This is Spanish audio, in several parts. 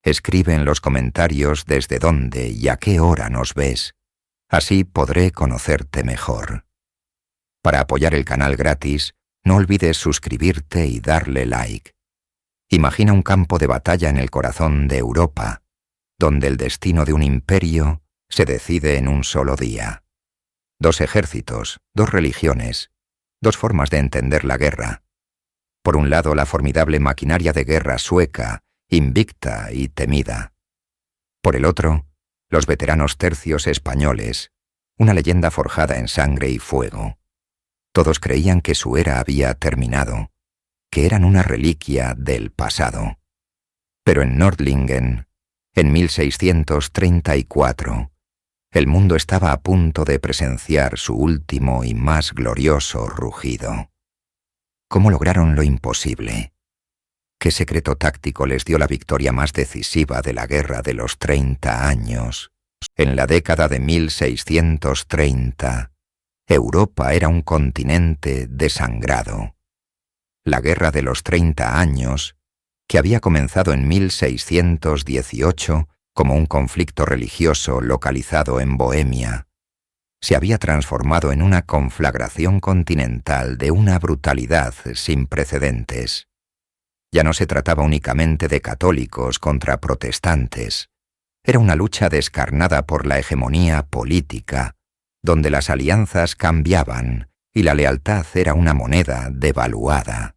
Escribe en los comentarios desde dónde y a qué hora nos ves. Así podré conocerte mejor. Para apoyar el canal gratis, no olvides suscribirte y darle like. Imagina un campo de batalla en el corazón de Europa, donde el destino de un imperio se decide en un solo día. 2 ejércitos, 2 religiones, 2 formas de entender la guerra. Por un lado, la formidable maquinaria de guerra sueca, invicta y temida. Por el otro, los veteranos tercios españoles, una leyenda forjada en sangre y fuego. Todos creían que su era había terminado, que eran una reliquia del pasado. Pero en Nördlingen, en 1634, el mundo estaba a punto de presenciar su último y más glorioso rugido. ¿Cómo lograron lo imposible? ¿Qué secreto táctico les dio la victoria más decisiva de la Guerra de los 30 años? En la década de 1630, Europa era un continente desangrado. La Guerra de los 30 años, que había comenzado en 1618 como un conflicto religioso localizado en Bohemia, se había transformado en una conflagración continental de una brutalidad sin precedentes. Ya no se trataba únicamente de católicos contra protestantes. Era una lucha descarnada por la hegemonía política, donde las alianzas cambiaban y la lealtad era una moneda devaluada.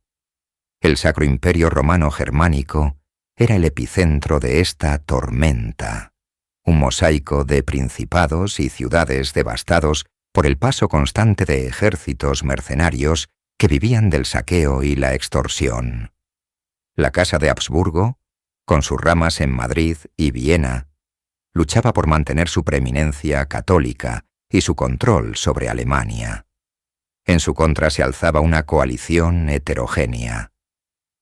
El Sacro Imperio Romano Germánico era el epicentro de esta tormenta, un mosaico de principados y ciudades devastados por el paso constante de ejércitos mercenarios que vivían del saqueo y la extorsión. La Casa de Habsburgo, con sus ramas en Madrid y Viena, luchaba por mantener su preeminencia católica y su control sobre Alemania. En su contra se alzaba una coalición heterogénea.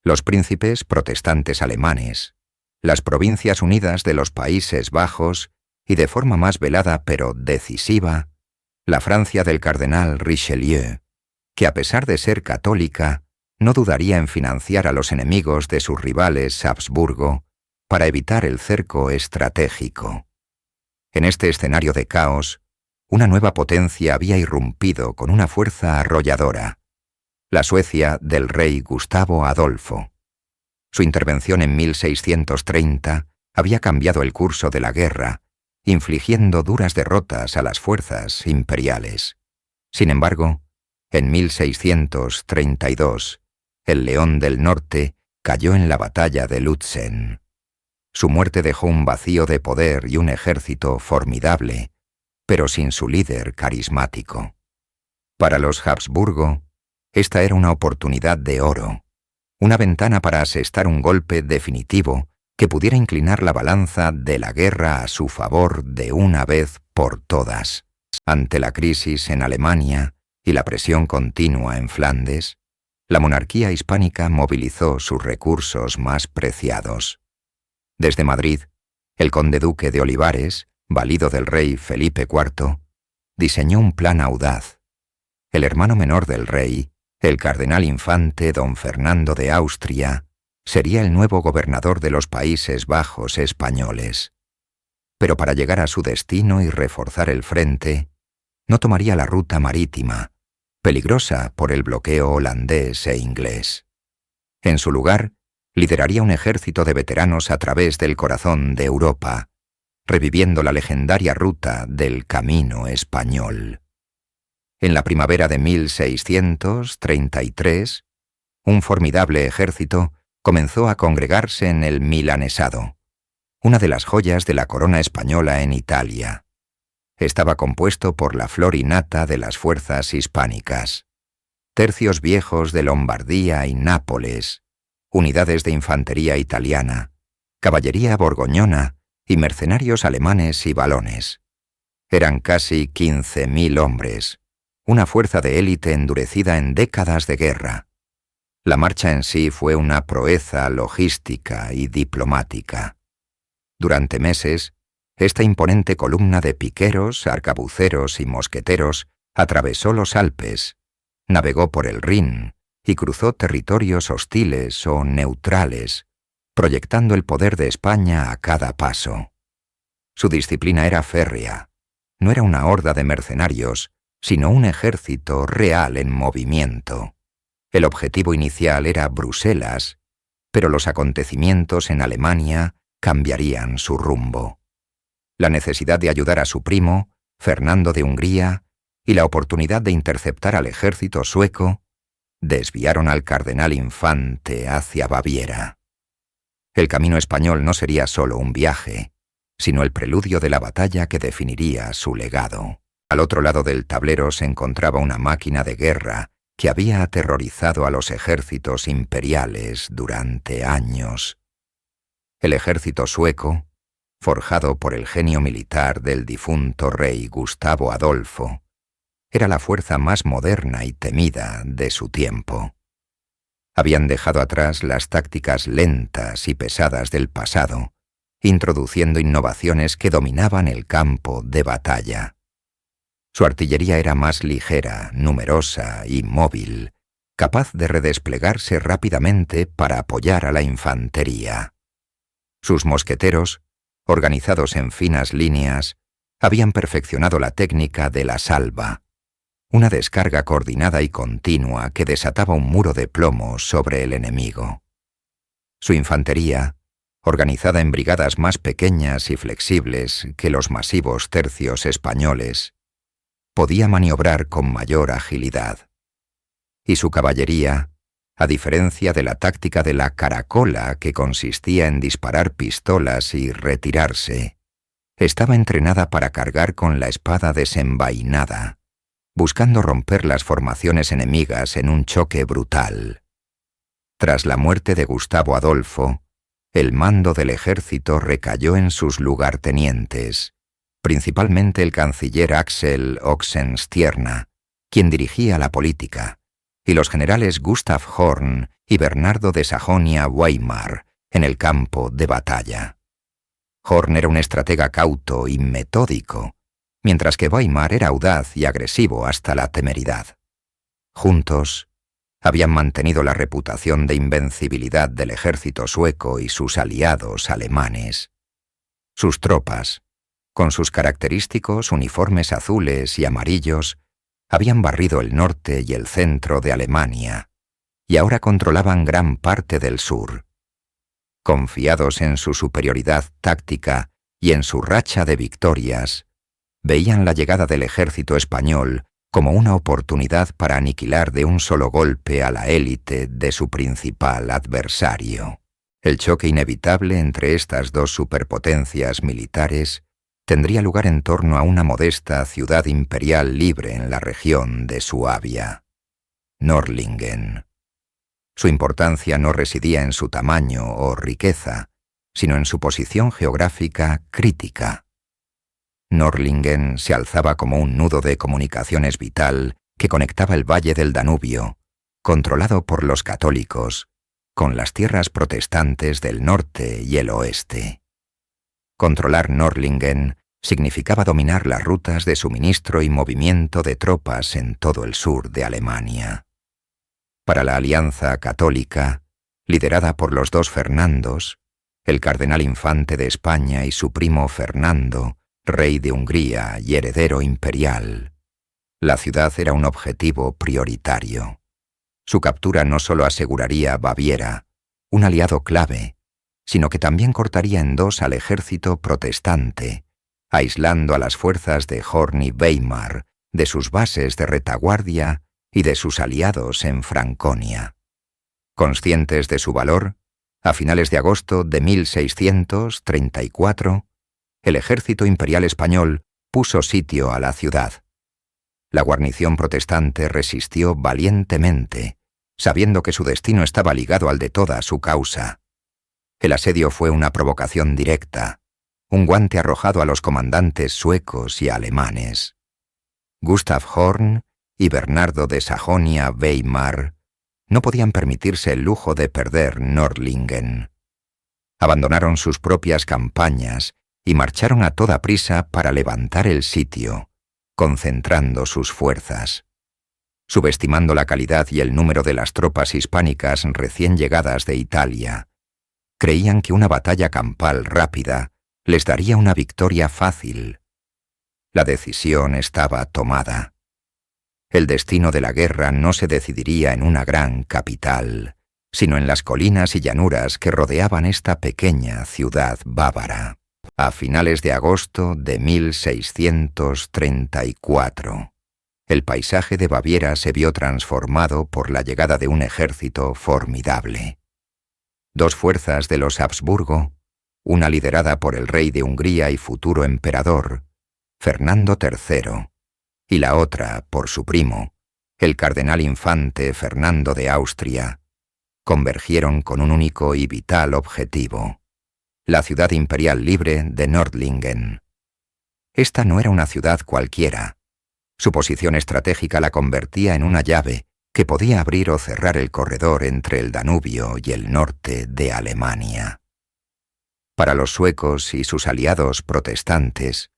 Los príncipes protestantes alemanes, las Provincias Unidas de los Países Bajos y, de forma más velada pero decisiva, la Francia del cardenal Richelieu, que a pesar de ser católica, no dudaría en financiar a los enemigos de sus rivales Habsburgo para evitar el cerco estratégico. En este escenario de caos, una nueva potencia había irrumpido con una fuerza arrolladora, la Suecia del rey Gustavo Adolfo. Su intervención en 1630 había cambiado el curso de la guerra, infligiendo duras derrotas a las fuerzas imperiales. Sin embargo, en 1632, el León del Norte cayó en la batalla de Lützen. Su muerte dejó un vacío de poder y un ejército formidable, pero sin su líder carismático. Para los Habsburgo, esta era una oportunidad de oro, una ventana para asestar un golpe definitivo que pudiera inclinar la balanza de la guerra a su favor de una vez por todas. Ante la crisis en Alemania y la presión continua en Flandes, la monarquía hispánica movilizó sus recursos más preciados. Desde Madrid, el conde-duque de Olivares, valido del rey Felipe IV, diseñó un plan audaz. El hermano menor del rey, el cardenal infante don Fernando de Austria, sería el nuevo gobernador de los Países Bajos españoles. Pero para llegar a su destino y reforzar el frente, no tomaría la ruta marítima, peligrosa por el bloqueo holandés e inglés. En su lugar, lideraría un ejército de veteranos a través del corazón de Europa, reviviendo la legendaria ruta del Camino Español. En la primavera de 1633, un formidable ejército comenzó a congregarse en el Milanesado, una de las joyas de la corona española en Italia. Estaba compuesto por la flor y nata de las fuerzas hispánicas, tercios viejos de Lombardía y Nápoles, unidades de infantería italiana, caballería borgoñona y mercenarios alemanes y valones. Eran casi 15.000 hombres, una fuerza de élite endurecida en décadas de guerra. La marcha en sí fue una proeza logística y diplomática. Durante meses, esta imponente columna de piqueros, arcabuceros y mosqueteros atravesó los Alpes, navegó por el Rin y cruzó territorios hostiles o neutrales, proyectando el poder de España a cada paso. Su disciplina era férrea. No era una horda de mercenarios, sino un ejército real en movimiento. El objetivo inicial era Bruselas, pero los acontecimientos en Alemania cambiarían su rumbo. La necesidad de ayudar a su primo, Fernando de Hungría, y la oportunidad de interceptar al ejército sueco desviaron al cardenal Infante hacia Baviera. El camino español no sería solo un viaje, sino el preludio de la batalla que definiría su legado. Al otro lado del tablero se encontraba una máquina de guerra que había aterrorizado a los ejércitos imperiales durante años. El ejército sueco, forjado por el genio militar del difunto rey Gustavo Adolfo, era la fuerza más moderna y temida de su tiempo. Habían dejado atrás las tácticas lentas y pesadas del pasado, introduciendo innovaciones que dominaban el campo de batalla. Su artillería era más ligera, numerosa y móvil, capaz de redesplegarse rápidamente para apoyar a la infantería. Sus mosqueteros, organizados en finas líneas, habían perfeccionado la técnica de la salva, una descarga coordinada y continua que desataba un muro de plomo sobre el enemigo. Su infantería, organizada en brigadas más pequeñas y flexibles que los masivos tercios españoles, podía maniobrar con mayor agilidad. Y su caballería, a diferencia de la táctica de la caracola que consistía en disparar pistolas y retirarse, estaba entrenada para cargar con la espada desenvainada, buscando romper las formaciones enemigas en un choque brutal. Tras la muerte de Gustavo Adolfo, el mando del ejército recayó en sus lugartenientes, principalmente el canciller Axel Oxenstierna, quien dirigía la política, y los generales Gustav Horn y Bernardo de Sajonia-Weimar en el campo de batalla. Horn era un estratega cauto y metódico, mientras que Weimar era audaz y agresivo hasta la temeridad. Juntos, habían mantenido la reputación de invencibilidad del ejército sueco y sus aliados alemanes. Sus tropas, con sus característicos uniformes azules y amarillos, habían barrido el norte y el centro de Alemania, y ahora controlaban gran parte del sur. Confiados en su superioridad táctica y en su racha de victorias, veían la llegada del ejército español como una oportunidad para aniquilar de un solo golpe a la élite de su principal adversario. El choque inevitable entre estas dos superpotencias militares tendría lugar en torno a una modesta ciudad imperial libre en la región de Suabia, Nördlingen. Su importancia no residía en su tamaño o riqueza, sino en su posición geográfica crítica. Nördlingen se alzaba como un nudo de comunicaciones vital que conectaba el valle del Danubio, controlado por los católicos, con las tierras protestantes del norte y el oeste. Controlar Nördlingen significaba dominar las rutas de suministro y movimiento de tropas en todo el sur de Alemania. Para la Alianza Católica, liderada por los dos Fernandos, el cardenal Infante de España y su primo Fernando, rey de Hungría y heredero imperial, la ciudad era un objetivo prioritario. Su captura no solo aseguraría Baviera, un aliado clave, sino que también cortaría en dos al ejército protestante, aislando a las fuerzas de Horn y Weimar de sus bases de retaguardia y de sus aliados en Franconia. Conscientes de su valor, a finales de agosto de 1634, el ejército imperial español puso sitio a la ciudad. La guarnición protestante resistió valientemente, sabiendo que su destino estaba ligado al de toda su causa. El asedio fue una provocación directa, un guante arrojado a los comandantes suecos y alemanes. Gustav Horn y Bernardo de Sajonia-Weimar no podían permitirse el lujo de perder Nördlingen. Abandonaron sus propias campañas y marcharon a toda prisa para levantar el sitio, concentrando sus fuerzas. Subestimando la calidad y el número de las tropas hispánicas recién llegadas de Italia, Creían que una batalla campal rápida les daría una victoria fácil. La decisión estaba tomada. El destino de la guerra no se decidiría en una gran capital, sino en las colinas y llanuras que rodeaban esta pequeña ciudad bávara. A finales de agosto de 1634, el paisaje de Baviera se vio transformado por la llegada de un ejército formidable. Dos fuerzas de los Habsburgo, una liderada por el rey de Hungría y futuro emperador, Fernando III, y la otra por su primo, el cardenal infante Fernando de Austria, convergieron con un único y vital objetivo: la ciudad imperial libre de Nördlingen. Esta no era una ciudad cualquiera. Su posición estratégica la convertía en una llave que podía abrir o cerrar el corredor entre el Danubio y el norte de Alemania. Para los suecos y sus aliados protestantes,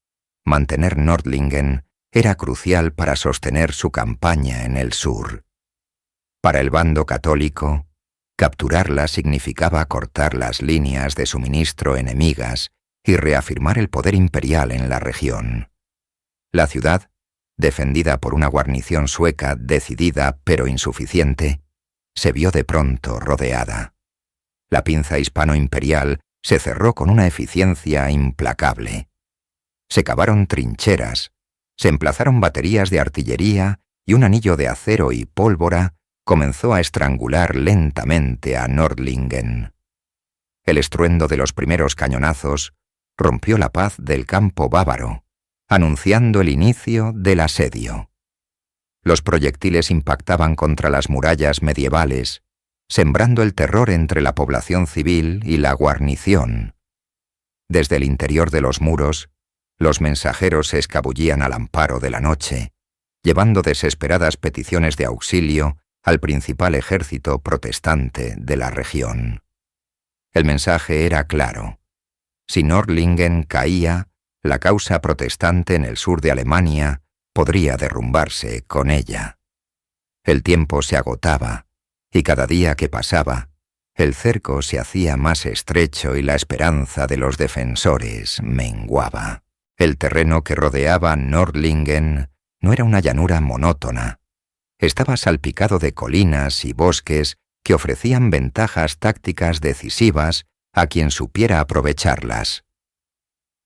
mantener Nördlingen era crucial para sostener su campaña en el sur. Para el bando católico, capturarla significaba cortar las líneas de suministro enemigas y reafirmar el poder imperial en la región. La ciudad, defendida por una guarnición sueca decidida pero insuficiente, se vio de pronto rodeada. La pinza hispano-imperial se cerró con una eficiencia implacable. Se cavaron trincheras, se emplazaron baterías de artillería y un anillo de acero y pólvora comenzó a estrangular lentamente a Nördlingen. El estruendo de los primeros cañonazos rompió la paz del campo bávaro, anunciando el inicio del asedio. Los proyectiles impactaban contra las murallas medievales, sembrando el terror entre la población civil y la guarnición. Desde el interior de los muros, los mensajeros se escabullían al amparo de la noche, llevando desesperadas peticiones de auxilio al principal ejército protestante de la región. El mensaje era claro: si Nördlingen caía, la causa protestante en el sur de Alemania podría derrumbarse con ella. El tiempo se agotaba, y cada día que pasaba, el cerco se hacía más estrecho y la esperanza de los defensores menguaba. El terreno que rodeaba Nördlingen no era una llanura monótona. Estaba salpicado de colinas y bosques que ofrecían ventajas tácticas decisivas a quien supiera aprovecharlas.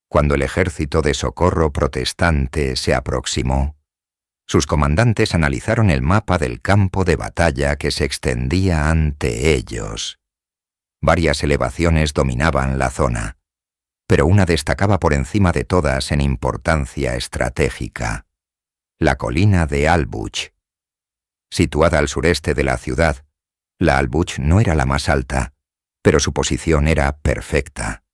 Cuando el ejército de socorro protestante se aproximó, sus comandantes analizaron el mapa del campo de batalla que se extendía ante ellos. Varias elevaciones dominaban la zona, pero una destacaba por encima de todas en importancia estratégica: la colina de Albuch. Situada al sureste de la ciudad, la Albuch no era la más alta, pero su posición era perfecta.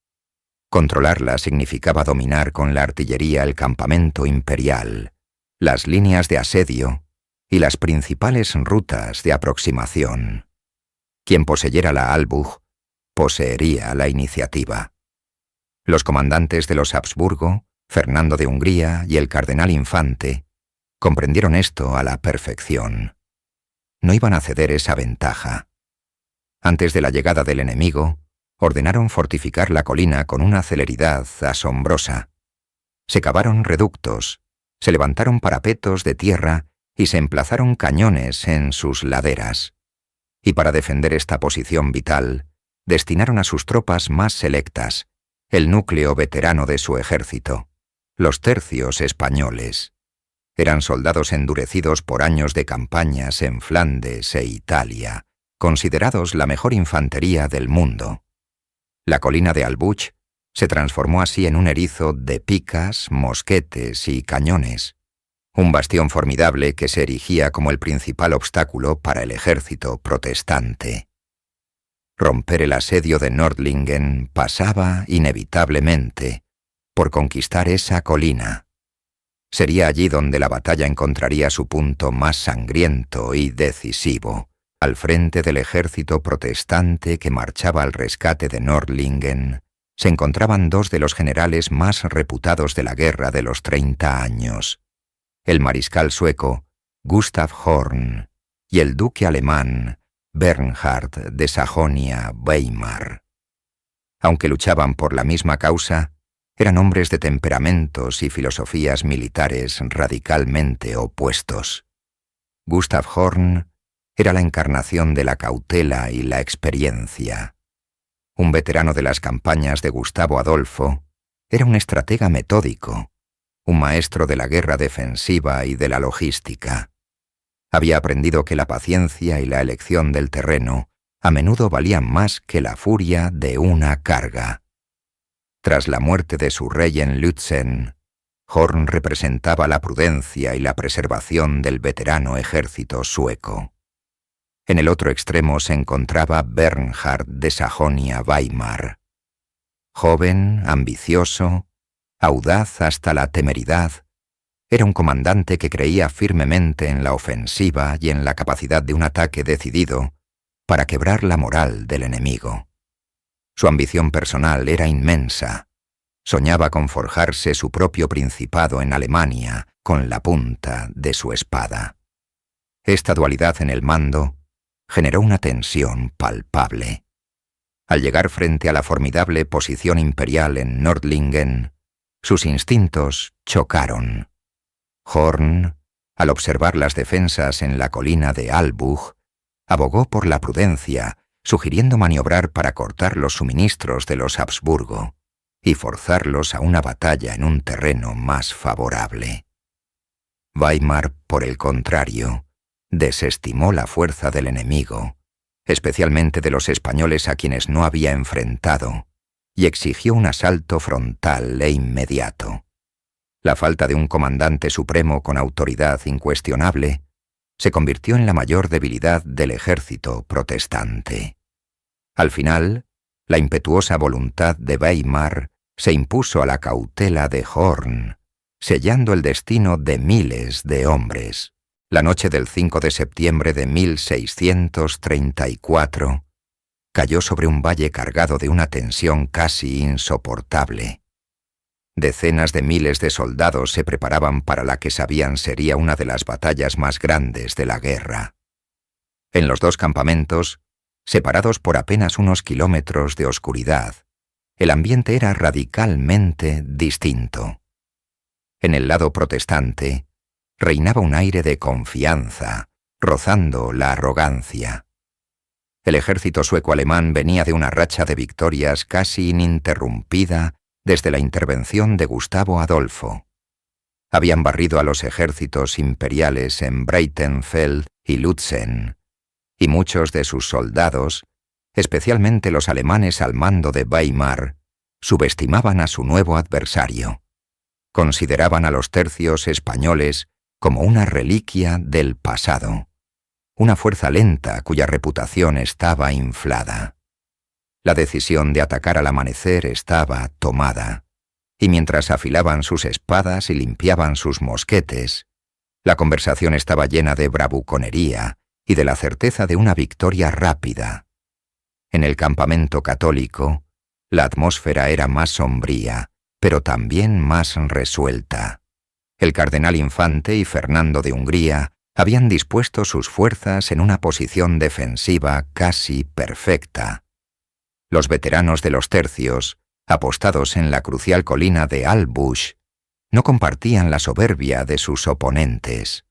Controlarla significaba dominar con la artillería el campamento imperial, las líneas de asedio y las principales rutas de aproximación. Quien poseyera la Albuch poseería la iniciativa. Los comandantes de los Habsburgo, Fernando de Hungría y el cardenal infante, comprendieron esto a la perfección. No iban a ceder esa ventaja. Antes de la llegada del enemigo, ordenaron fortificar la colina con una celeridad asombrosa. Se cavaron reductos, se levantaron parapetos de tierra y se emplazaron cañones en sus laderas. Y para defender esta posición vital, destinaron a sus tropas más selectas, el núcleo veterano de su ejército, los tercios españoles. Eran soldados endurecidos por años de campañas en Flandes e Italia, considerados la mejor infantería del mundo. La colina de Albuch se transformó así en un erizo de picas, mosquetes y cañones, un bastión formidable que se erigía como el principal obstáculo para el ejército protestante. Romper el asedio de Nördlingen pasaba, inevitablemente, por conquistar esa colina. Sería allí donde la batalla encontraría su punto más sangriento y decisivo. Al frente del ejército protestante que marchaba al rescate de Nördlingen, se encontraban dos de los generales más reputados de la guerra de los 30 años, el mariscal sueco Gustav Horn y el duque alemán Bernhard de Sajonia-Weimar. Aunque luchaban por la misma causa, eran hombres de temperamentos y filosofías militares radicalmente opuestos. Gustav Horn era la encarnación de la cautela y la experiencia. Un veterano de las campañas de Gustavo Adolfo, era un estratega metódico, un maestro de la guerra defensiva y de la logística. Había aprendido que la paciencia y la elección del terreno a menudo valían más que la furia de una carga. Tras la muerte de su rey en Lützen, Horn representaba la prudencia y la preservación del veterano ejército sueco. En el otro extremo se encontraba Bernhard de Sajonia-Weimar. Joven, ambicioso, audaz hasta la temeridad, era un comandante que creía firmemente en la ofensiva y en la capacidad de un ataque decidido para quebrar la moral del enemigo. Su ambición personal era inmensa. Soñaba con forjarse su propio principado en Alemania con la punta de su espada. Esta dualidad en el mando generó una tensión palpable. Al llegar frente a la formidable posición imperial en Nördlingen, sus instintos chocaron. Horn, al observar las defensas en la colina de Albuch, abogó por la prudencia, sugiriendo maniobrar para cortar los suministros de los Habsburgo y forzarlos a una batalla en un terreno más favorable. Weimar, por el contrario, desestimó la fuerza del enemigo, especialmente de los españoles a quienes no había enfrentado, y exigió un asalto frontal e inmediato. La falta de un comandante supremo con autoridad incuestionable se convirtió en la mayor debilidad del ejército protestante. Al final, la impetuosa voluntad de Weimar se impuso a la cautela de Horn, sellando el destino de miles de hombres. La noche del 5 de septiembre de 1634, cayó sobre un valle cargado de una tensión casi insoportable. Decenas de miles de soldados se preparaban para la que sabían sería una de las batallas más grandes de la guerra. En los dos campamentos, separados por apenas unos kilómetros de oscuridad, el ambiente era radicalmente distinto. En el lado protestante, reinaba un aire de confianza, rozando la arrogancia. El ejército sueco-alemán venía de una racha de victorias casi ininterrumpida desde la intervención de Gustavo Adolfo. Habían barrido a los ejércitos imperiales en Breitenfeld y Lützen, y muchos de sus soldados, especialmente los alemanes al mando de Weimar, subestimaban a su nuevo adversario. Consideraban a los tercios españoles como una reliquia del pasado, una fuerza lenta cuya reputación estaba inflada. La decisión de atacar al amanecer estaba tomada, y mientras afilaban sus espadas y limpiaban sus mosquetes, la conversación estaba llena de bravuconería y de la certeza de una victoria rápida. En el campamento católico, la atmósfera era más sombría, pero también más resuelta. El cardenal Infante y Fernando de Hungría habían dispuesto sus fuerzas en una posición defensiva casi perfecta. Los veteranos de los tercios, apostados en la crucial colina de Albuch, no compartían la soberbia de sus oponentes.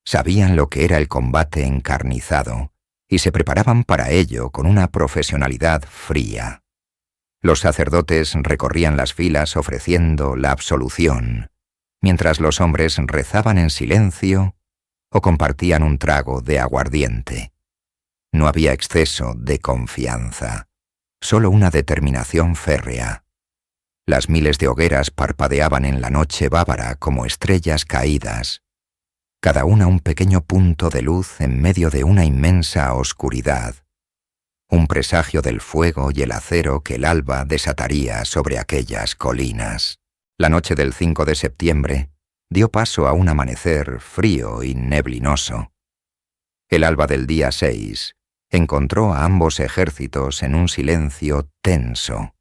Sabían lo que era el combate encarnizado y se preparaban para ello con una profesionalidad fría. Los sacerdotes recorrían las filas ofreciendo la absolución, mientras los hombres rezaban en silencio o compartían un trago de aguardiente. No había exceso de confianza, solo una determinación férrea. Las miles de hogueras parpadeaban en la noche bávara como estrellas caídas, cada una un pequeño punto de luz en medio de una inmensa oscuridad, un presagio del fuego y el acero que el alba desataría sobre aquellas colinas. La noche del 5 de septiembre dio paso a un amanecer frío y neblinoso. El alba del día 6 encontró a ambos ejércitos en un silencio tenso,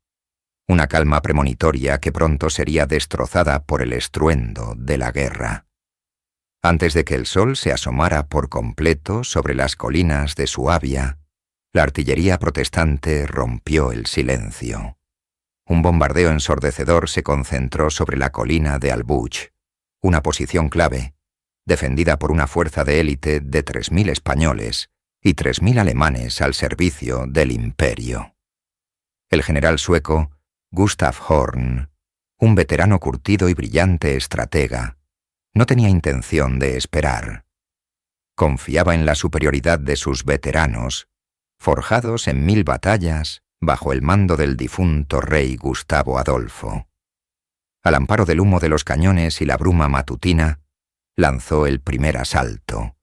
una calma premonitoria que pronto sería destrozada por el estruendo de la guerra. Antes de que el sol se asomara por completo sobre las colinas de Suabia, la artillería protestante rompió el silencio. Un bombardeo ensordecedor se concentró sobre la colina de Albuch, una posición clave, defendida por una fuerza de élite de 3.000 españoles y 3.000 alemanes al servicio del imperio. El general sueco Gustav Horn, un veterano curtido y brillante estratega, no tenía intención de esperar. Confiaba en la superioridad de sus veteranos, forjados en 1000 batallas bajo el mando del difunto rey Gustavo Adolfo. Al amparo del humo de los cañones y la bruma matutina, lanzó el primer asalto.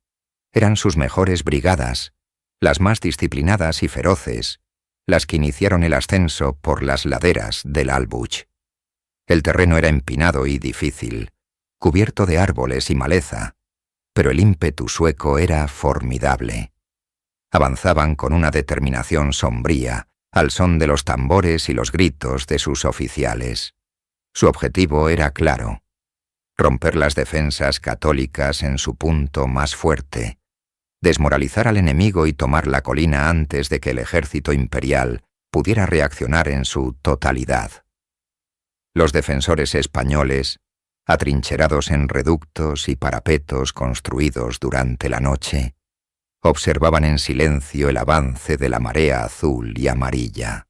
Eran sus mejores brigadas, las más disciplinadas y feroces, las que iniciaron el ascenso por las laderas del Albuch. El terreno era empinado y difícil, cubierto de árboles y maleza, pero el ímpetu sueco era formidable. Avanzaban con una determinación sombría, al son de los tambores y los gritos de sus oficiales. Su objetivo era claro: romper las defensas católicas en su punto más fuerte, desmoralizar al enemigo y tomar la colina antes de que el ejército imperial pudiera reaccionar en su totalidad. Los defensores españoles, atrincherados en reductos y parapetos construidos durante la noche, observaban en silencio el avance de la marea azul y amarilla.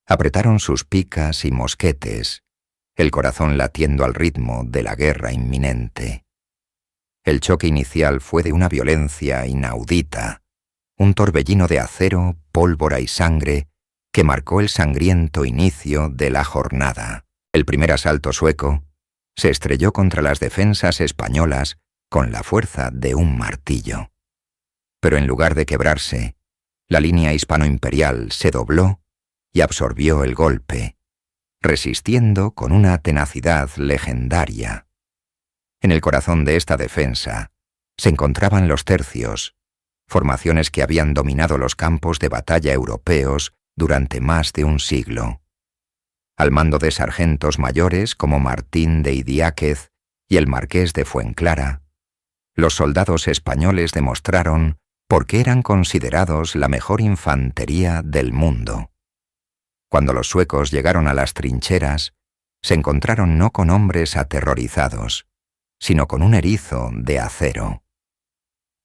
Apretaron sus picas y mosquetes, el corazón latiendo al ritmo de la guerra inminente. El choque inicial fue de una violencia inaudita, un torbellino de acero, pólvora y sangre que marcó el sangriento inicio de la jornada. El primer asalto sueco se estrelló contra las defensas españolas con la fuerza de un martillo. Pero en lugar de quebrarse, la línea hispano-imperial se dobló y absorbió el golpe, resistiendo con una tenacidad legendaria. En el corazón de esta defensa se encontraban los tercios, formaciones que habían dominado los campos de batalla europeos durante más de un siglo. Al mando de sargentos mayores como Martín de Idiáquez y el marqués de Fuenclara, los soldados españoles demostraron por qué eran considerados la mejor infantería del mundo. Cuando los suecos llegaron a las trincheras, se encontraron no con hombres aterrorizados, sino con un erizo de acero.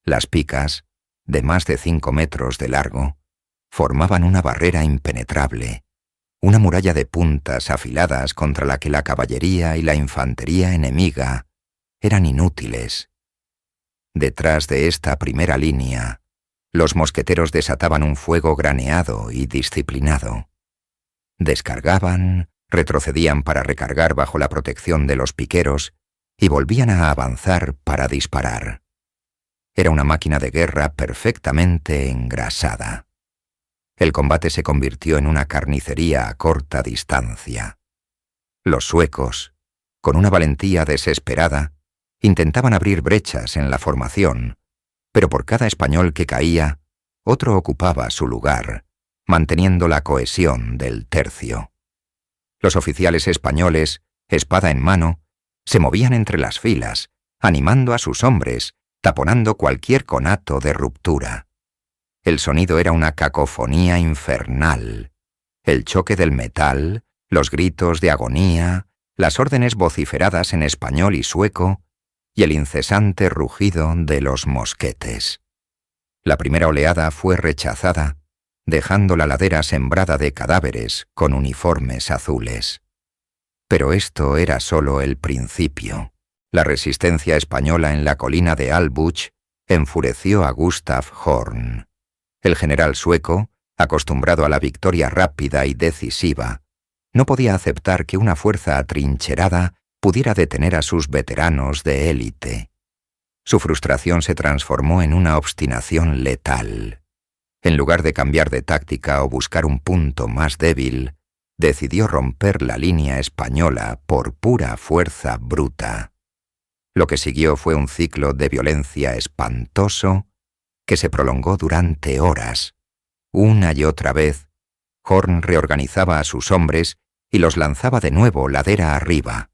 Las picas, de más de 5 metros de largo, formaban una barrera impenetrable, una muralla de puntas afiladas contra la que la caballería y la infantería enemiga eran inútiles. Detrás de esta primera línea, los mosqueteros desataban un fuego graneado y disciplinado. Descargaban, retrocedían para recargar bajo la protección de los piqueros y volvían a avanzar para disparar. Era una máquina de guerra perfectamente engrasada. El combate se convirtió en una carnicería a corta distancia. Los suecos, con una valentía desesperada, intentaban abrir brechas en la formación, pero por cada español que caía, otro ocupaba su lugar, manteniendo la cohesión del tercio. Los oficiales españoles, espada en mano, se movían entre las filas, animando a sus hombres, taponando cualquier conato de ruptura. El sonido era una cacofonía infernal. El choque del metal, los gritos de agonía, las órdenes vociferadas en español y sueco, y el incesante rugido de los mosquetes. La primera oleada fue rechazada, dejando la ladera sembrada de cadáveres con uniformes azules. Pero esto era solo el principio. La resistencia española en la colina de Albuch enfureció a Gustav Horn. El general sueco, acostumbrado a la victoria rápida y decisiva, no podía aceptar que una fuerza atrincherada pudiera detener a sus veteranos de élite. Su frustración se transformó en una obstinación letal. En lugar de cambiar de táctica o buscar un punto más débil, decidió romper la línea española por pura fuerza bruta. Lo que siguió fue un ciclo de violencia espantoso que se prolongó durante horas. Una y otra vez, Horn reorganizaba a sus hombres y los lanzaba de nuevo ladera arriba.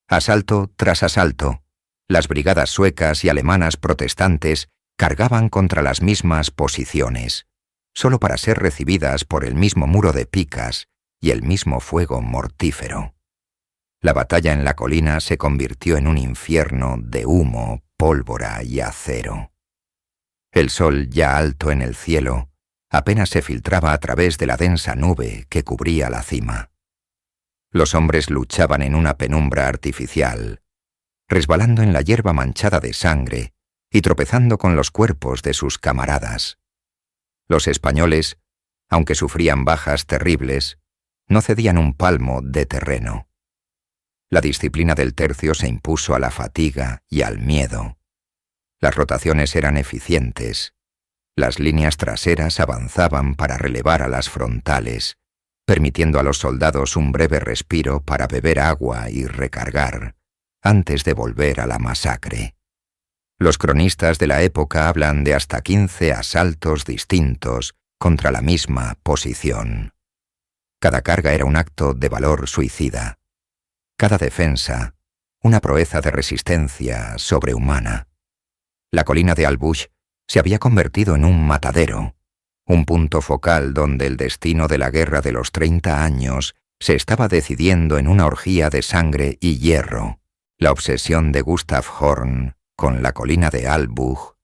Asalto tras asalto, las brigadas suecas y alemanas protestantes cargaban contra las mismas posiciones, solo para ser recibidas por el mismo muro de picas y el mismo fuego mortífero. La batalla en la colina se convirtió en un infierno de humo, pólvora y acero. El sol, ya alto en el cielo, apenas se filtraba a través de la densa nube que cubría la cima. Los hombres luchaban en una penumbra artificial, resbalando en la hierba manchada de sangre y tropezando con los cuerpos de sus camaradas. Los españoles, aunque sufrían bajas terribles, no cedían un palmo de terreno. La disciplina del tercio se impuso a la fatiga y al miedo. Las rotaciones eran eficientes. Las líneas traseras avanzaban para relevar a las frontales, permitiendo a los soldados un breve respiro para beber agua y recargar, antes de volver a la masacre. Los cronistas de la época hablan de hasta 15 asaltos distintos contra la misma posición. Cada carga era un acto de valor suicida. Cada defensa, una proeza de resistencia sobrehumana. La colina de Albuch se había convertido en un matadero, un punto focal donde el destino de la guerra de los 30 años se estaba decidiendo en una orgía de sangre y hierro. La obsesión de Gustav Horn con la colina de Albuch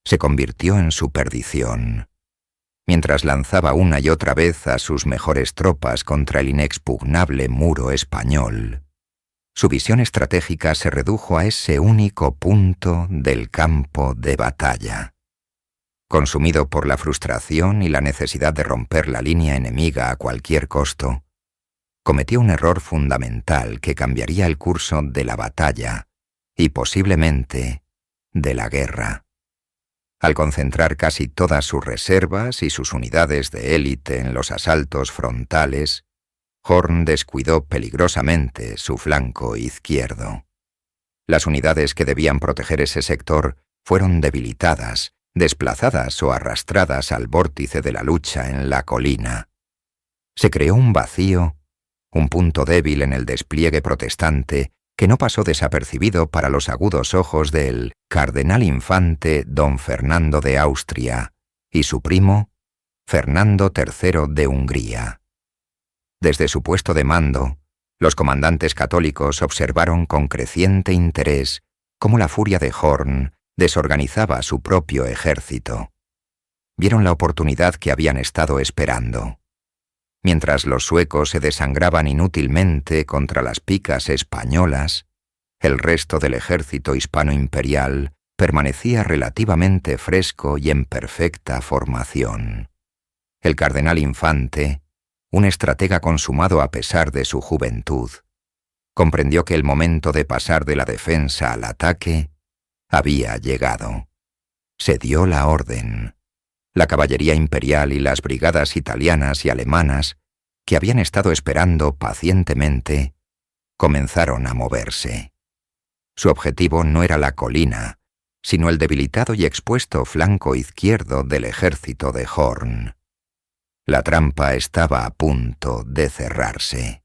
se convirtió en su perdición. Mientras lanzaba una y otra vez a sus mejores tropas contra el inexpugnable muro español, su visión estratégica se redujo a ese único punto del campo de batalla. Consumido por la frustración y la necesidad de romper la línea enemiga a cualquier costo, cometió un error fundamental que cambiaría el curso de la batalla y posiblemente de la guerra. Al concentrar casi todas sus reservas y sus unidades de élite en los asaltos frontales, Horn descuidó peligrosamente su flanco izquierdo. Las unidades que debían proteger ese sector fueron debilitadas, desplazadas o arrastradas al vórtice de la lucha en la colina. Se creó un vacío, un punto débil en el despliegue protestante que no pasó desapercibido para los agudos ojos del cardenal infante don Fernando de Austria y su primo, Fernando III de Hungría. Desde su puesto de mando, los comandantes católicos observaron con creciente interés cómo la furia de Horn desorganizaba su propio ejército. Vieron la oportunidad que habían estado esperando. Mientras los suecos se desangraban inútilmente contra las picas españolas, el resto del ejército hispano-imperial permanecía relativamente fresco y en perfecta formación. El cardenal infante, un estratega consumado a pesar de su juventud, comprendió que el momento de pasar de la defensa al ataque había llegado. Se dio la orden. La caballería imperial y las brigadas italianas y alemanas, que habían estado esperando pacientemente, comenzaron a moverse. Su objetivo no era la colina, sino el debilitado y expuesto flanco izquierdo del ejército de Horn. La trampa estaba a punto de cerrarse.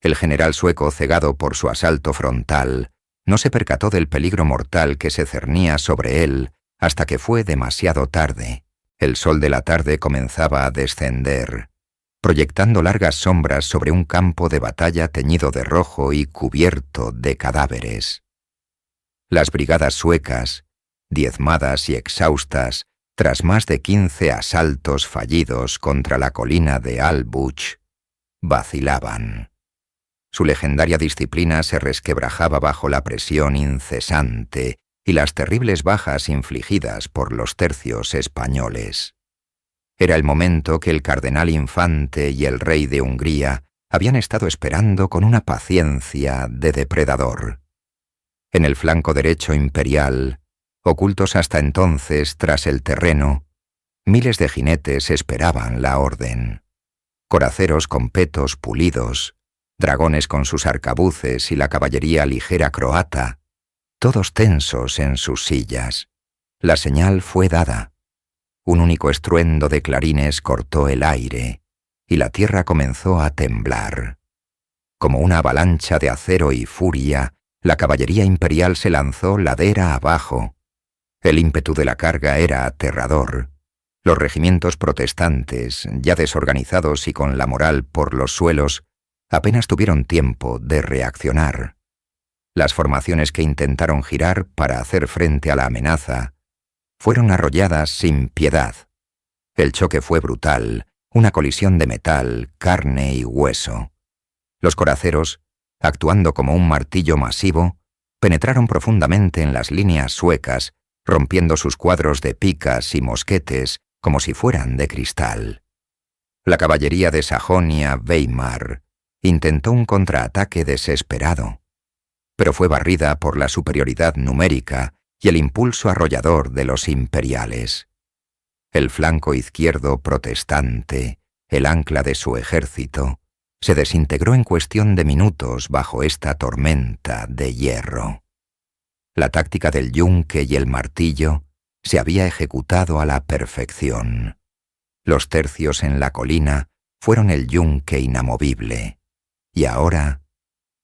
El general sueco, cegado por su asalto frontal, no se percató del peligro mortal que se cernía sobre él hasta que fue demasiado tarde. El sol de la tarde comenzaba a descender, proyectando largas sombras sobre un campo de batalla teñido de rojo y cubierto de cadáveres. Las brigadas suecas, diezmadas y exhaustas, tras más de 15 asaltos fallidos contra la colina de Albuch, vacilaban. Su legendaria disciplina se resquebrajaba bajo la presión incesante y las terribles bajas infligidas por los tercios españoles. Era el momento que el cardenal infante y el rey de Hungría habían estado esperando con una paciencia de depredador. En el flanco derecho imperial, ocultos hasta entonces tras el terreno, miles de jinetes esperaban la orden. Coraceros con petos pulidos, dragones con sus arcabuces y la caballería ligera croata, todos tensos en sus sillas. La señal fue dada. Un único estruendo de clarines cortó el aire, y la tierra comenzó a temblar. Como una avalancha de acero y furia, la caballería imperial se lanzó ladera abajo. El ímpetu de la carga era aterrador. Los regimientos protestantes, ya desorganizados y con la moral por los suelos, apenas tuvieron tiempo de reaccionar. Las formaciones que intentaron girar para hacer frente a la amenaza fueron arrolladas sin piedad. El choque fue brutal, una colisión de metal, carne y hueso. Los coraceros, actuando como un martillo masivo, penetraron profundamente en las líneas suecas, rompiendo sus cuadros de picas y mosquetes como si fueran de cristal. La caballería de Sajonia-Weimar intentó un contraataque desesperado, pero fue barrida por la superioridad numérica y el impulso arrollador de los imperiales. El flanco izquierdo protestante, el ancla de su ejército, se desintegró en cuestión de minutos bajo esta tormenta de hierro. La táctica del yunque y el martillo se había ejecutado a la perfección. Los tercios en la colina fueron el yunque inamovible, y ahora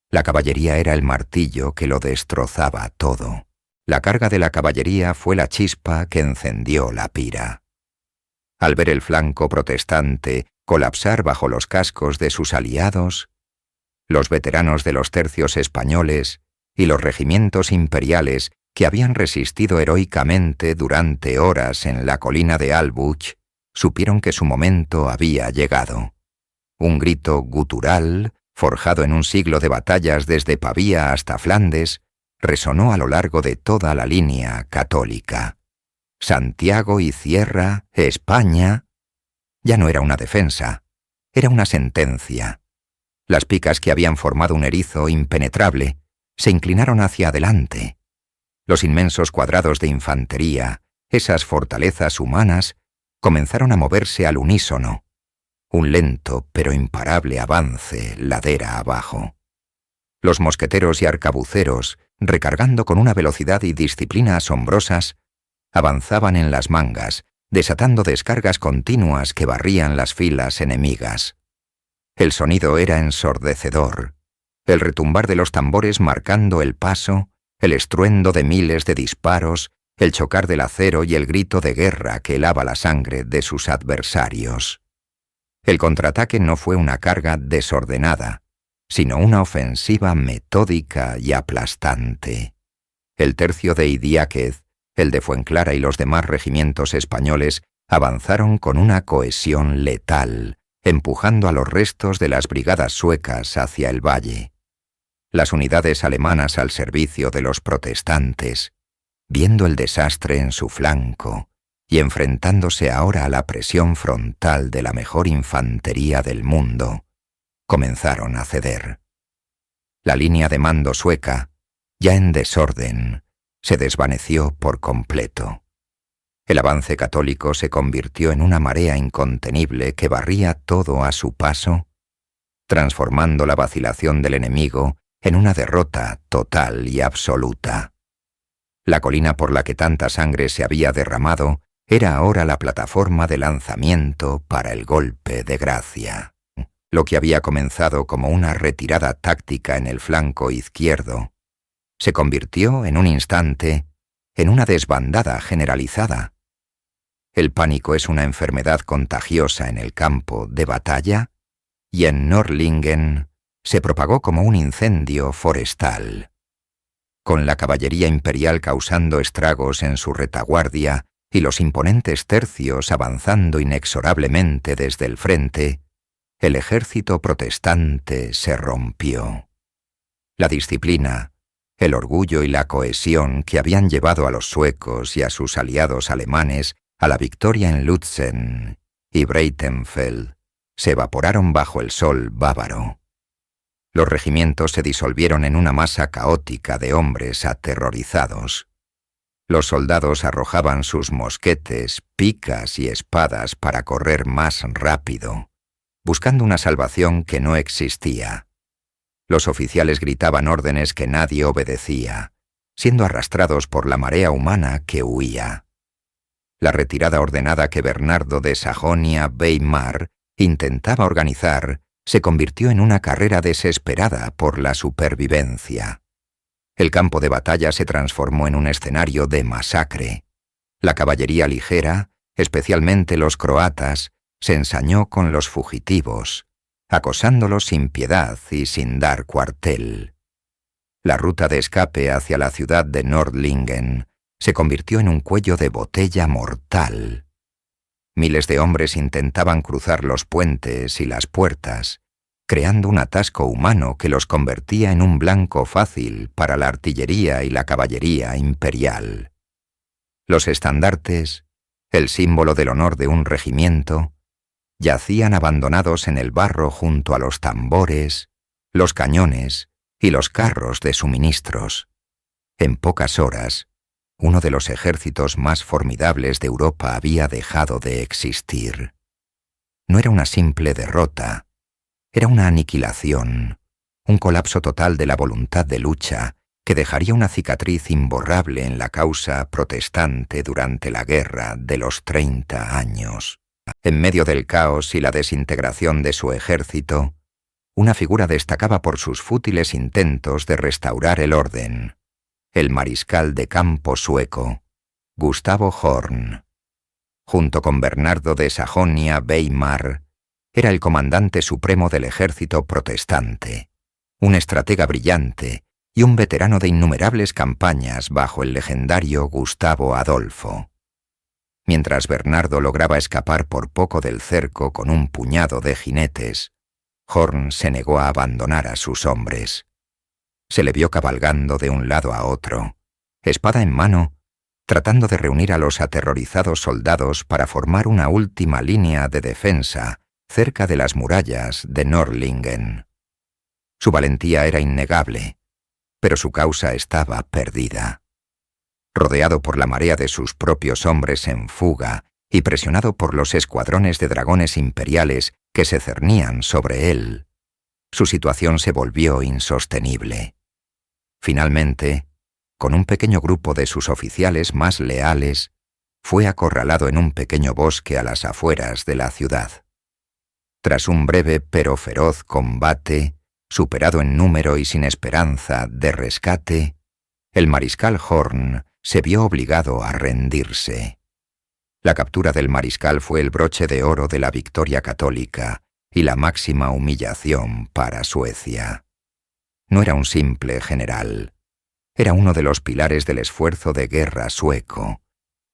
la caballería era el martillo que lo destrozaba todo. La carga de la caballería fue la chispa que encendió la pira. Al ver el flanco protestante colapsar bajo los cascos de sus aliados, los veteranos de los tercios españoles y los regimientos imperiales que habían resistido heroicamente durante horas en la colina de Albuch, supieron que su momento había llegado. Un grito gutural, forjado en un siglo de batallas desde Pavía hasta Flandes, resonó a lo largo de toda la línea católica. Santiago y Cierra, España, ya no era una defensa, era una sentencia. Las picas que habían formado un erizo impenetrable se inclinaron hacia adelante. Los inmensos cuadrados de infantería, esas fortalezas humanas, comenzaron a moverse al unísono. Un lento pero imparable avance ladera abajo. Los mosqueteros y arcabuceros, recargando con una velocidad y disciplina asombrosas, avanzaban en las mangas, desatando descargas continuas que barrían las filas enemigas. El sonido era ensordecedor, el retumbar de los tambores marcando el paso, el estruendo de miles de disparos, el chocar del acero y el grito de guerra que helaba la sangre de sus adversarios. El contraataque no fue una carga desordenada, sino una ofensiva metódica y aplastante. El tercio de Idiáquez, el de Fuenclara y los demás regimientos españoles avanzaron con una cohesión letal, empujando a los restos de las brigadas suecas hacia el valle. Las unidades alemanas al servicio de los protestantes, viendo el desastre en su flanco y enfrentándose ahora a la presión frontal de la mejor infantería del mundo, comenzaron a ceder. La línea de mando sueca, ya en desorden, se desvaneció por completo. El avance católico se convirtió en una marea incontenible que barría todo a su paso, transformando la vacilación del enemigo en una derrota total y absoluta. La colina por la que tanta sangre se había derramado era ahora la plataforma de lanzamiento para el golpe de gracia. Lo que había comenzado como una retirada táctica en el flanco izquierdo se convirtió en un instante en una desbandada generalizada. El pánico es una enfermedad contagiosa en el campo de batalla y en Nördlingen se propagó como un incendio forestal. Con la caballería imperial causando estragos en su retaguardia y los imponentes tercios avanzando inexorablemente desde el frente, el ejército protestante se rompió. La disciplina, el orgullo y la cohesión que habían llevado a los suecos y a sus aliados alemanes a la victoria en Lützen y Breitenfeld se evaporaron bajo el sol bávaro. Los regimientos se disolvieron en una masa caótica de hombres aterrorizados. Los soldados arrojaban sus mosquetes, picas y espadas para correr más rápido, buscando una salvación que no existía. Los oficiales gritaban órdenes que nadie obedecía, siendo arrastrados por la marea humana que huía. La retirada ordenada que Bernardo de Sajonia-Weimar intentaba organizar se convirtió en una carrera desesperada por la supervivencia. El campo de batalla se transformó en un escenario de masacre. La caballería ligera, especialmente los croatas, se ensañó con los fugitivos, acosándolos sin piedad y sin dar cuartel. La ruta de escape hacia la ciudad de Nördlingen se convirtió en un cuello de botella mortal. Miles de hombres intentaban cruzar los puentes y las puertas, creando un atasco humano que los convertía en un blanco fácil para la artillería y la caballería imperial. Los estandartes, el símbolo del honor de un regimiento, yacían abandonados en el barro junto a los tambores, los cañones y los carros de suministros. En pocas horas, uno de los ejércitos más formidables de Europa había dejado de existir. No era una simple derrota, era una aniquilación, un colapso total de la voluntad de lucha que dejaría una cicatriz imborrable en la causa protestante durante la guerra de los 30 años. En medio del caos y la desintegración de su ejército, una figura destacaba por sus fútiles intentos de restaurar el orden: el mariscal de campo sueco, Gustavo Horn. Junto con Bernardo de Sajonia-Weimar, era el comandante supremo del ejército protestante, un estratega brillante y un veterano de innumerables campañas bajo el legendario Gustavo Adolfo. Mientras Bernardo lograba escapar por poco del cerco con un puñado de jinetes, Horn se negó a abandonar a sus hombres. Se le vio cabalgando de un lado a otro, espada en mano, tratando de reunir a los aterrorizados soldados para formar una última línea de defensa cerca de las murallas de Nördlingen. Su valentía era innegable, pero su causa estaba perdida. Rodeado por la marea de sus propios hombres en fuga y presionado por los escuadrones de dragones imperiales que se cernían sobre él, su situación se volvió insostenible. Finalmente, con un pequeño grupo de sus oficiales más leales, fue acorralado en un pequeño bosque a las afueras de la ciudad. Tras un breve pero feroz combate, superado en número y sin esperanza de rescate, el mariscal Horn se vio obligado a rendirse. La captura del mariscal fue el broche de oro de la victoria católica y la máxima humillación para Suecia. No era un simple general, era uno de los pilares del esfuerzo de guerra sueco,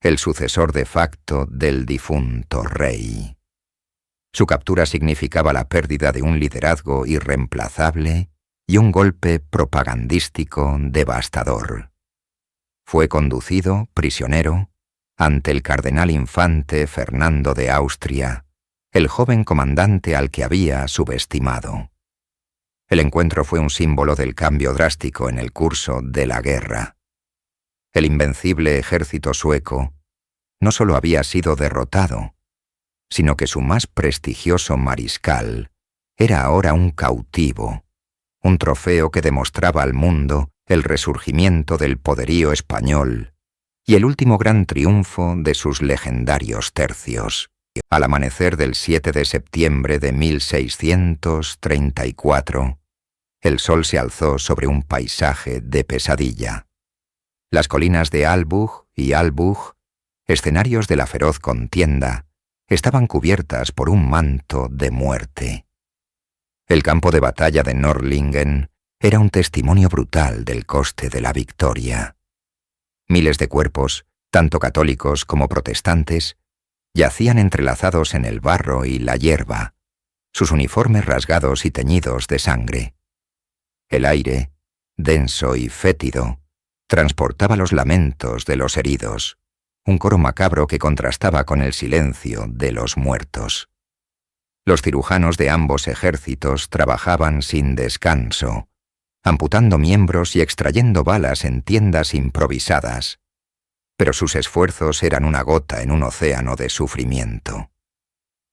el sucesor de facto del difunto rey. Su captura significaba la pérdida de un liderazgo irreemplazable y un golpe propagandístico devastador. Fue conducido, prisionero, ante el cardenal infante Fernando de Austria, el joven comandante al que había subestimado. El encuentro fue un símbolo del cambio drástico en el curso de la guerra. El invencible ejército sueco no solo había sido derrotado, sino que su más prestigioso mariscal era ahora un cautivo, un trofeo que demostraba al mundo el resurgimiento del poderío español y el último gran triunfo de sus legendarios tercios. Al amanecer del 7 de septiembre de 1634, el sol se alzó sobre un paisaje de pesadilla. Las colinas de Albuch y Albuch, escenarios de la feroz contienda, estaban cubiertas por un manto de muerte. El campo de batalla de Nördlingen era un testimonio brutal del coste de la victoria. Miles de cuerpos, tanto católicos como protestantes, yacían entrelazados en el barro y la hierba, sus uniformes rasgados y teñidos de sangre. El aire, denso y fétido, transportaba los lamentos de los heridos, un coro macabro que contrastaba con el silencio de los muertos. Los cirujanos de ambos ejércitos trabajaban sin descanso, amputando miembros y extrayendo balas en tiendas improvisadas, pero sus esfuerzos eran una gota en un océano de sufrimiento.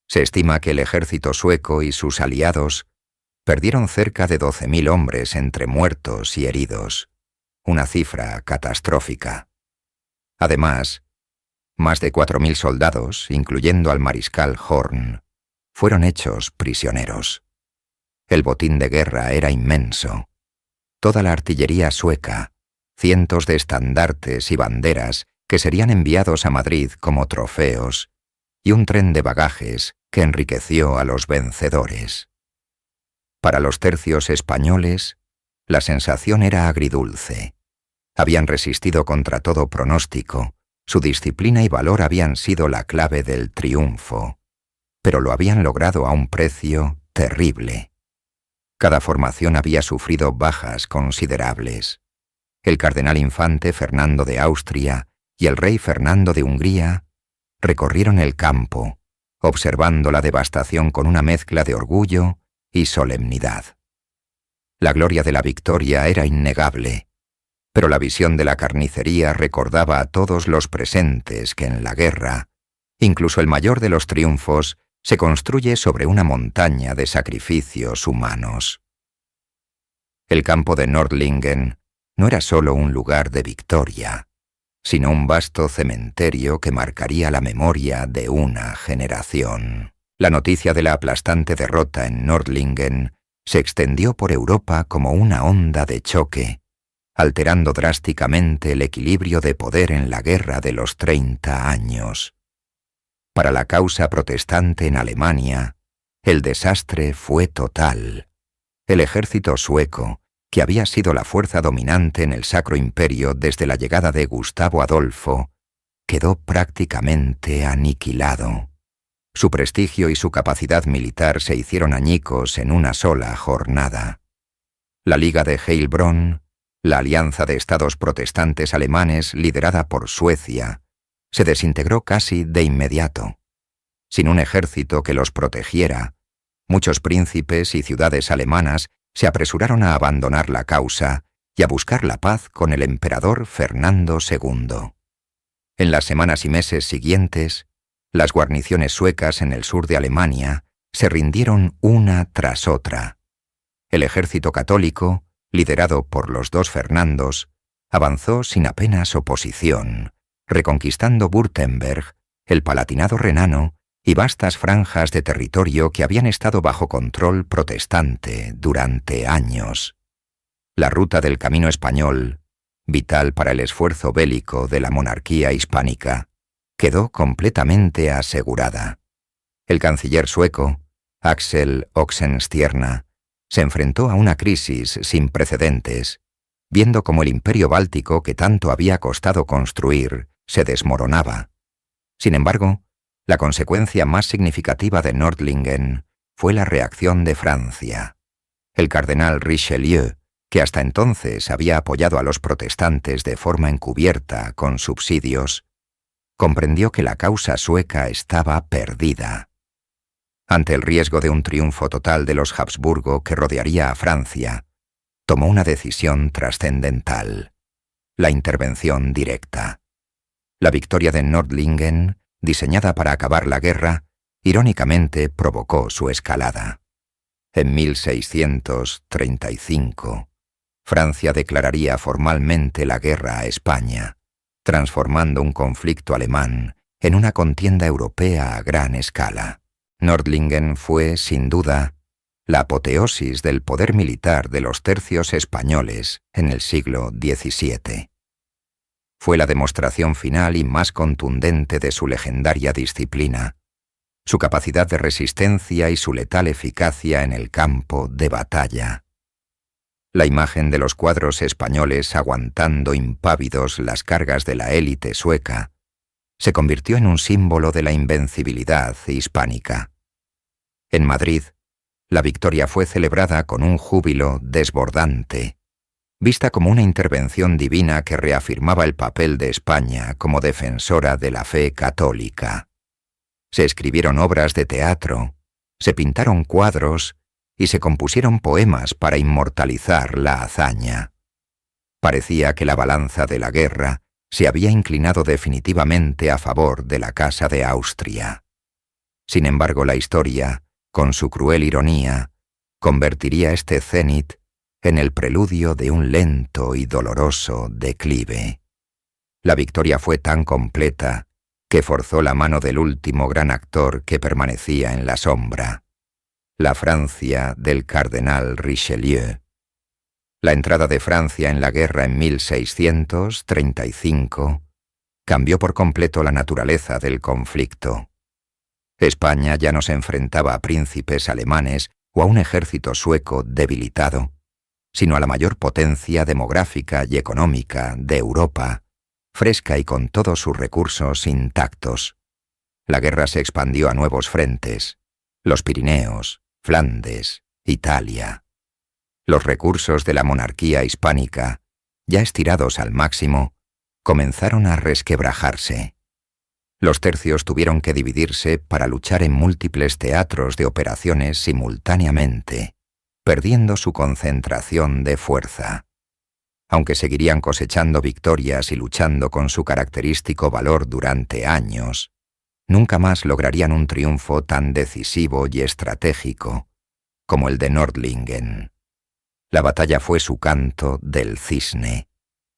Se estima que el ejército sueco y sus aliados perdieron cerca de 12.000 hombres entre muertos y heridos, una cifra catastrófica. Además, más de 4.000 soldados, incluyendo al mariscal Horn, fueron hechos prisioneros. El botín de guerra era inmenso. Toda la artillería sueca, cientos de estandartes y banderas que serían enviados a Madrid como trofeos, y un tren de bagajes que enriqueció a los vencedores. Para los tercios españoles, la sensación era agridulce. Habían resistido contra todo pronóstico, su disciplina y valor habían sido la clave del triunfo, pero lo habían logrado a un precio terrible. Cada formación había sufrido bajas considerables. El cardenal infante Fernando de Austria y el rey Fernando de Hungría recorrieron el campo, observando la devastación con una mezcla de orgullo y solemnidad. La gloria de la victoria era innegable, pero la visión de la carnicería recordaba a todos los presentes que en la guerra, incluso el mayor de los triunfos, se construye sobre una montaña de sacrificios humanos. El campo de Nördlingen no era solo un lugar de victoria, sino un vasto cementerio que marcaría la memoria de una generación. La noticia de la aplastante derrota en Nördlingen se extendió por Europa como una onda de choque, alterando drásticamente el equilibrio de poder en la guerra de los 30 años. Para la causa protestante en Alemania, el desastre fue total. El ejército sueco, que había sido la fuerza dominante en el Sacro Imperio desde la llegada de Gustavo Adolfo, quedó prácticamente aniquilado. Su prestigio y su capacidad militar se hicieron añicos en una sola jornada. La Liga de Heilbronn, la alianza de estados protestantes alemanes liderada por Suecia, se desintegró casi de inmediato. Sin un ejército que los protegiera, muchos príncipes y ciudades alemanas se apresuraron a abandonar la causa y a buscar la paz con el emperador Fernando II. En las semanas y meses siguientes, las guarniciones suecas en el sur de Alemania se rindieron una tras otra. El ejército católico, liderado por los dos Fernandos, avanzó sin apenas oposición, reconquistando Württemberg, el Palatinado renano y vastas franjas de territorio que habían estado bajo control protestante durante años. La ruta del Camino Español, vital para el esfuerzo bélico de la monarquía hispánica, quedó completamente asegurada. El canciller sueco, Axel Oxenstierna, se enfrentó a una crisis sin precedentes, viendo cómo el imperio báltico que tanto había costado construir se desmoronaba. Sin embargo, la consecuencia más significativa de Nördlingen fue la reacción de Francia. El cardenal Richelieu, que hasta entonces había apoyado a los protestantes de forma encubierta con subsidios, comprendió que la causa sueca estaba perdida. Ante el riesgo de un triunfo total de los Habsburgo que rodearía a Francia, tomó una decisión trascendental: la intervención directa. La victoria de Nördlingen, diseñada para acabar la guerra, irónicamente provocó su escalada. En 1635, Francia declararía formalmente la guerra a España, transformando un conflicto alemán en una contienda europea a gran escala. Nördlingen fue, sin duda, la apoteosis del poder militar de los tercios españoles en el siglo XVII. Fue la demostración final y más contundente de su legendaria disciplina, su capacidad de resistencia y su letal eficacia en el campo de batalla. La imagen de los cuadros españoles aguantando impávidos las cargas de la élite sueca se convirtió en un símbolo de la invencibilidad hispánica. En Madrid, la victoria fue celebrada con un júbilo desbordante, vista como una intervención divina que reafirmaba el papel de España como defensora de la fe católica. Se escribieron obras de teatro, se pintaron cuadros y se compusieron poemas para inmortalizar la hazaña. Parecía que la balanza de la guerra se había inclinado definitivamente a favor de la Casa de Austria. Sin embargo, la historia, con su cruel ironía, convertiría este cenit en el preludio de un lento y doloroso declive. La victoria fue tan completa que forzó la mano del último gran actor que permanecía en la sombra, la Francia del cardenal Richelieu. La entrada de Francia en la guerra en 1635 cambió por completo la naturaleza del conflicto. España ya no se enfrentaba a príncipes alemanes o a un ejército sueco debilitado, sino a la mayor potencia demográfica y económica de Europa, fresca y con todos sus recursos intactos. La guerra se expandió a nuevos frentes: los Pirineos, Flandes, Italia. Los recursos de la monarquía hispánica, ya estirados al máximo, comenzaron a resquebrajarse. Los tercios tuvieron que dividirse para luchar en múltiples teatros de operaciones simultáneamente, perdiendo su concentración de fuerza. Aunque seguirían cosechando victorias y luchando con su característico valor durante años, nunca más lograrían un triunfo tan decisivo y estratégico como el de Nördlingen. La batalla fue su canto del cisne,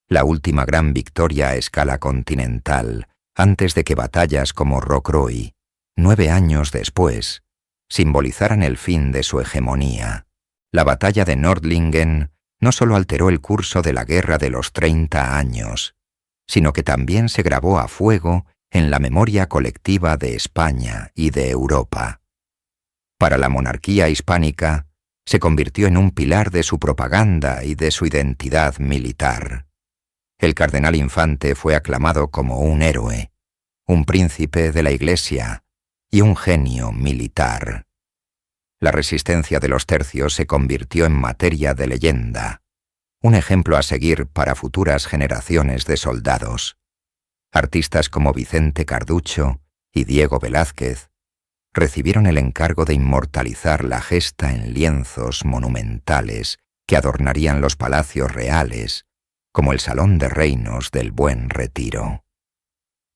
la última gran victoria a escala continental, antes de que batallas como Rocroi, 9 años después, simbolizaran el fin de su hegemonía. La batalla de Nördlingen no solo alteró el curso de la Guerra de los 30 años, sino que también se grabó a fuego en la memoria colectiva de España y de Europa. Para la monarquía hispánica, se convirtió en un pilar de su propaganda y de su identidad militar. El cardenal infante fue aclamado como un héroe, un príncipe de la Iglesia y un genio militar. La resistencia de los tercios se convirtió en materia de leyenda, un ejemplo a seguir para futuras generaciones de soldados. Artistas como Vicente Carducho y Diego Velázquez recibieron el encargo de inmortalizar la gesta en lienzos monumentales que adornarían los palacios reales, como el Salón de Reinos del Buen Retiro.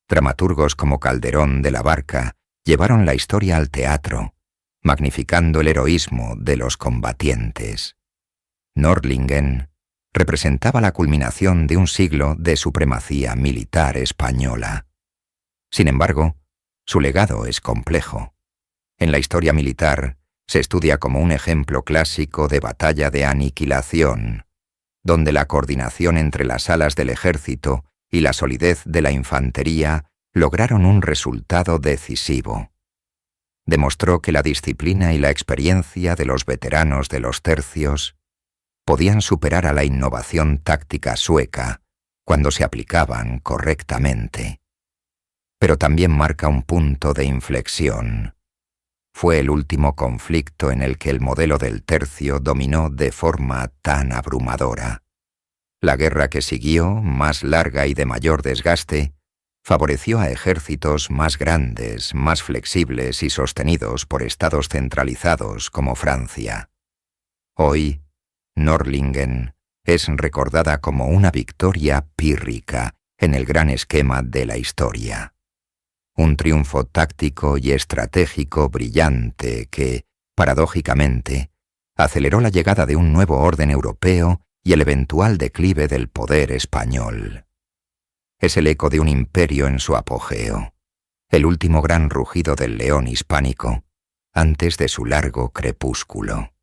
Dramaturgos como Calderón de la Barca llevaron la historia al teatro, magnificando el heroísmo de los combatientes. Nördlingen representaba la culminación de un siglo de supremacía militar española. Sin embargo, su legado es complejo. En la historia militar se estudia como un ejemplo clásico de batalla de aniquilación, donde la coordinación entre las alas del ejército y la solidez de la infantería lograron un resultado decisivo. Demostró que la disciplina y la experiencia de los veteranos de los tercios podían superar a la innovación táctica sueca cuando se aplicaban correctamente. Pero también marca un punto de inflexión. Fue el último conflicto en el que el modelo del tercio dominó de forma tan abrumadora. La guerra que siguió, más larga y de mayor desgaste, favoreció a ejércitos más grandes, más flexibles y sostenidos por estados centralizados como Francia. Hoy, Nördlingen es recordada como una victoria pírrica en el gran esquema de la historia. Un triunfo táctico y estratégico brillante que, paradójicamente, aceleró la llegada de un nuevo orden europeo y el eventual declive del poder español. Es el eco de un imperio en su apogeo, el último gran rugido del león hispánico, antes de su largo crepúsculo.